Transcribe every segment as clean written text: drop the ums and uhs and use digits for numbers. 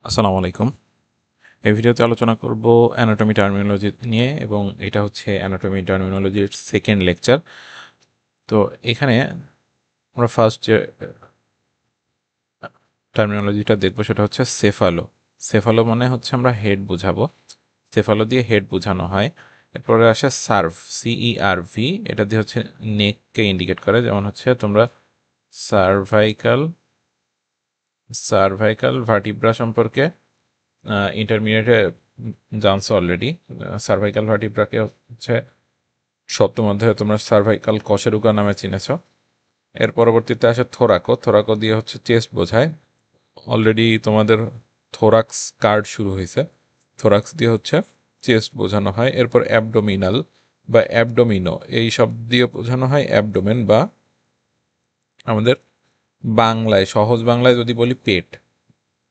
আসসালামু আলাইকুম। এই ভিডিওতে আলোচনা করব অ্যানাটমি টার্মিনোলজি নিয়ে এবং এটা হচ্ছে অ্যানাটমি টার্মিনোলজির সেকেন্ড লেকচার। তো এখানে আমরা ফার্স্ট যে টার্মিনোলজিটা দেখবো সেটা হচ্ছে সেফালো। সেফালো মানে হচ্ছে আমরা হেড বুঝাবো, সেফালো দিয়ে হেড বোঝানো হয়। এরপরে আসে সার্ভ, CERV, এটা দিয়ে হচ্ছে নেককে ইন্ডিকেট করে, যেমন হচ্ছে তোমরা সার্ভাইকাল সার্ভাইকাল ভার্টিব্রা সম্পর্কে ইন্টারমিডিয়েটে জানছো অলরেডি। সার্ভাইকাল ভার্টিব্রাকে হচ্ছে সপ্তম অধ্যায়ে তোমরা সার্ভাইকাল কশেরুকা নামে চিনেছ। এর পরবর্তীতে আসে থোরাকো। থোরাকো দিয়ে হচ্ছে চেস্ট বোঝায়, অলরেডি তোমাদের থোরাক্স কার্ড শুরু হয়েছে। থোরাক্স দিয়ে হচ্ছে চেস্ট বোঝানো হয়। এরপর অ্যাবডোমিনাল বা অ্যাবডোমিনো, এই সব দিয়ে বোঝানো হয় অ্যাবডোমেন, বা আমাদের বাংলায়, সহজ বাংলায় যদি বলি, পেট।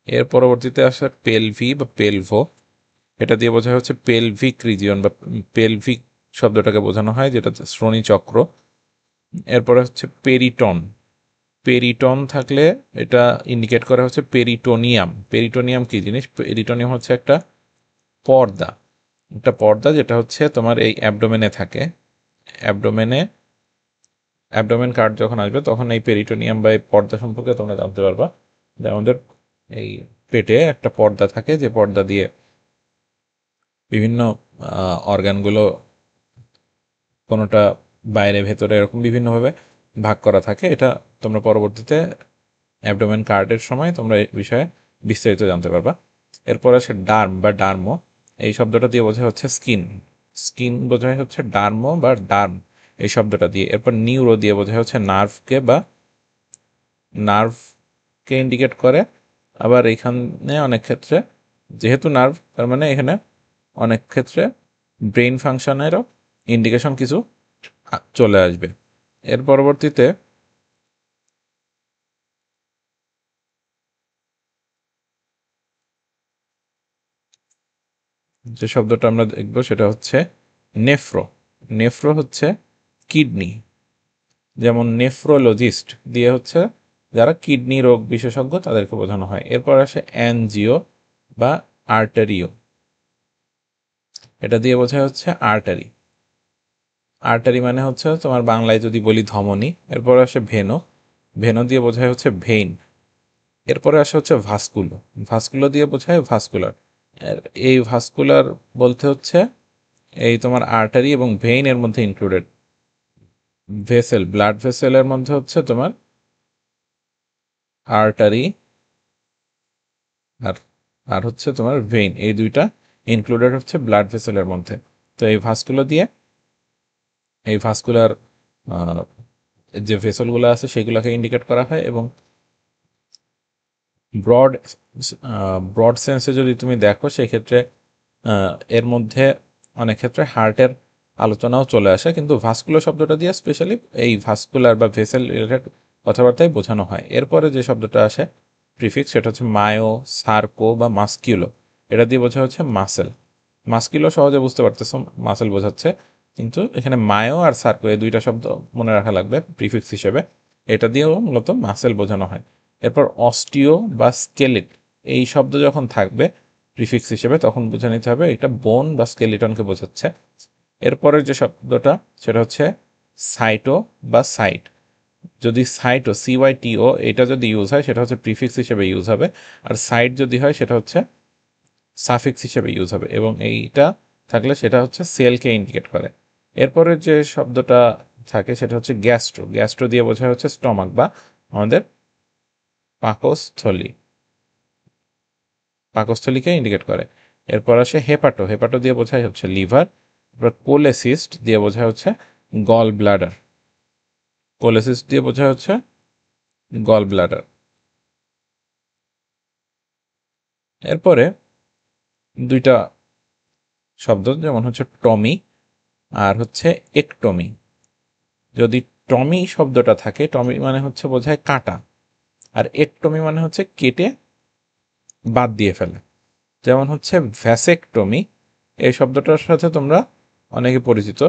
এর পরবর্তীতে আসে পেলভি বা পেলভো, এটা দিয়ে বোঝা হচ্ছে পেলভিক রিজিয়ন বা পেলভিক শব্দটাকে বোঝানো হয়, যেটা শ্রোণী চক্র। এরপরে হচ্ছে পেরিটন। পেরিটন থাকলে এটা ইন্ডিকেট করা হচ্ছে পেরিটোনিয়াম। পেরিটোনিয়াম কি জিনিস? পেরিটোনিয়াম হচ্ছে একটা পর্দা, যেটা হচ্ছে তোমার এই অ্যাবডোমেনে থাকে। অ্যাবডোমেন কার্ড যখন আসবে তখন এই পেরিটোনিয়াম বা এই পর্দা সম্পর্কে তোমরা জানতে পারবা যে আমাদের এই পেটে একটা পর্দা থাকে, যে পর্দা দিয়ে বিভিন্ন অর্গানগুলো, কোনোটা বাইরে ভেতরে, এরকম বিভিন্নভাবে ভাগ করা থাকে। এটা তোমরা পরবর্তীতে অ্যাবডোমেন কার্ডের সময় তোমরা এই বিষয়ে বিস্তারিত জানতে পারবা। এরপর আসে ডার্ম বা ডার্মো, এই শব্দটা দিয়ে বোঝা হচ্ছে স্কিন। স্কিন বোঝায় হচ্ছে ডার্মো বা ডার্ম এই শব্দটা দিয়ে। এরপর নিউরো দিয়ে বোঝা হচ্ছে নার্ভকে ইন্ডিকেট করে। আবার এখানে অনেক ক্ষেত্রে, যেহেতু নার্ভ, তার মানে এখানে অনেক ক্ষেত্রে ব্রেইন ফাংশনেরও ইন্ডিকেশন কিছু চলে আসবে। এর পরবর্তীতে যে শব্দটা আমরা দেখব সেটা হচ্ছে নেফ্রো। নেফ্রো হচ্ছে কিডনি, যেমন নেফ্রোলজিস্ট দিয়ে হচ্ছে যারা কিডনি রোগ বিশেষজ্ঞ তাদেরকে বোঝানো হয়। এরপর আসে অ্যানজিও বা আর্টারিও, এটা দিয়ে বোঝা হচ্ছে আর্টারি। আর্টারি মানে হচ্ছে তোমার বাংলায় যদি বলি ধমনী। এরপর আসে ভেনো, ভেনো দিয়ে বোঝায় হচ্ছে ভেইন। এরপরে আসে হচ্ছে ভাস্কুলো, ভাস্কুলো দিয়ে বোঝায় ভাস্কুলার। এই ভাস্কুলার বলতে হচ্ছে এই তোমার আর্টারি এবং ভেইন এর মধ্যে ইনক্লুডেড। ভেসেল, ব্লাড ভেসেলের মধ্যে হচ্ছে তোমার আর্টারি আর আর হচ্ছে তোমার ভেইন, এই দুইটা ইনক্লুডেড হচ্ছে ব্লাড ভেসেলের মধ্যে। তো এই ভাস্কুলার যে ভেসেলগুলো আছে সেগুলোকে ইন্ডিকেট করা হয়। এবং ব্রড ব্রড সেন্সে যদি তুমি দেখো সেক্ষেত্রে এর মধ্যে অনেক ক্ষেত্রে হার্টের আলোচনাও চলে আসে, কিন্তু ভাস্কুলার শব্দটা দিয়ে স্পেশালি এই ভাস্কুলার বা ভেসেল রিলেটেড কথাবার্তায় বোঝানো হয়। এরপরে যে শব্দটা আসে প্রিফিক্স, সেটা হচ্ছে মায়ো, সার্কো বা মাস্কিউলো, এটা দিয়ে বোঝা হচ্ছে মাসেল। মাস্কিউলো সহজে বুঝতে পারতেছো, মাসেল বোঝাচ্ছে, কিন্তু এখানে মায়ো আর সার্কো এই দুইটা শব্দ মনে রাখা লাগবে প্রিফিক্স হিসেবে, এটা দিয়েও মূলত মাসেল বোঝানো হয়। এরপর অস্টিও বা স্কেলেট, এই শব্দ যখন থাকবে প্রিফিক্স হিসেবে তখন বুঝে নিতে হবে এটা বোন বা স্কেলিটনকে বোঝাচ্ছে। এরপরের যে শব্দটা সেটা হচ্ছে সাইটো বা সাইট। যদি সাইটো, CYTO, এটা যদি ইউজ হয় সেটা হচ্ছে প্রিফিক্স হিসেবে ইউজ হবে, আর সাইট যদি হয় সেটা হচ্ছে সাফিক্স হিসেবে ইউজ হবে, এবং এইটা থাকলে সেটা হচ্ছে সেলকে ইন্ডিকেট করে। এরপরের যে শব্দটা থাকে সেটা হচ্ছে গ্যাস্ট্রো। গ্যাস্ট্রো দিয়ে বোঝা হচ্ছে স্টমাক বা আমাদের পাকস্থলী, পাকস্থলীকে ইন্ডিকেট করে। এরপর আসে হেপাটো, হেপাটো দিয়ে বোঝায় হচ্ছে লিভার। এরপর কোলেসিস্ট দিয়ে বোঝায় হচ্ছে গল ব্লাডার, কোলেসিস্ট দিয়ে বোঝায় হচ্ছে গল ব্লাডার। এরপরে দুইটা শব্দ, যেমন হচ্ছে টমি আর হচ্ছে একটমি। যদি টমি শব্দটা থাকে, টমি মানে হচ্ছে বোঝায় কাটা, আর একটমি মানে হচ্ছে কেটে বাদ দিয়ে ফেলে। যেমন হচ্ছে ভ্যাসেকটমি, এই শব্দটার সাথে তোমরা অনেকে পরিচিত।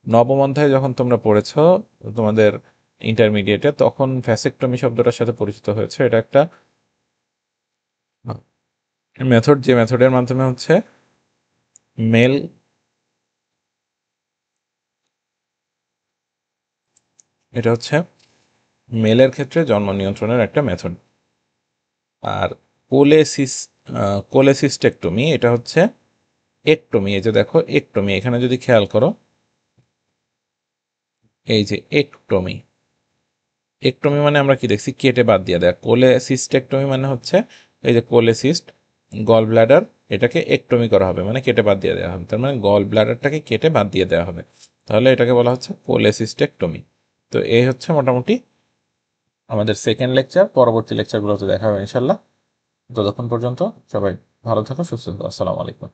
নবম অধ্যায়ে যখন তোমরা পড়েছ তোমাদের ইন্টারমিডিয়েটে, তখন ভ্যাসেকটমি শব্দটার সাথে পরিচিত হয়েছে। এটা একটা মেথড, যে মেথডের মাধ্যমে হচ্ছে মেল এটা হচ্ছে মেলের ক্ষেত্রে জন্ম নিয়ন্ত্রণের একটা মেথড। আর কোলেসিস কোলেসিস্টেকটমি এটা হচ্ছে একটমি। এই যে দেখো একটমি, এখানে যদি খেয়াল করো এই যে একটমি, একটমি মানে আমরা কি দেখছি, কেটে বাদ দিয়ে দেয়। কোলেসিস্টেকটমি মানে হচ্ছে এই যে কোলেসিস্ট গল ব্লাডার, এটাকে একটমি করা হবে মানে কেটে বাদ দিয়ে দেওয়া হবে, তার মানে গল ব্লাডারটাকে কেটে বাদ দিয়ে দেওয়া হবে, তাহলে এটাকে বলা হচ্ছে কোলেসিস্টেকটমি। তো এই হচ্ছে মোটামুটি আমাদের সেকেন্ড লেকচার। পরবর্তী লেকচারগুলোতে দেখা হবে ইনশাল্লাহ। ততক্ষণ পর্যন্ত সবাই ভালো থাকো, সুস্থ থাকো। আসসালামু আলাইকুম।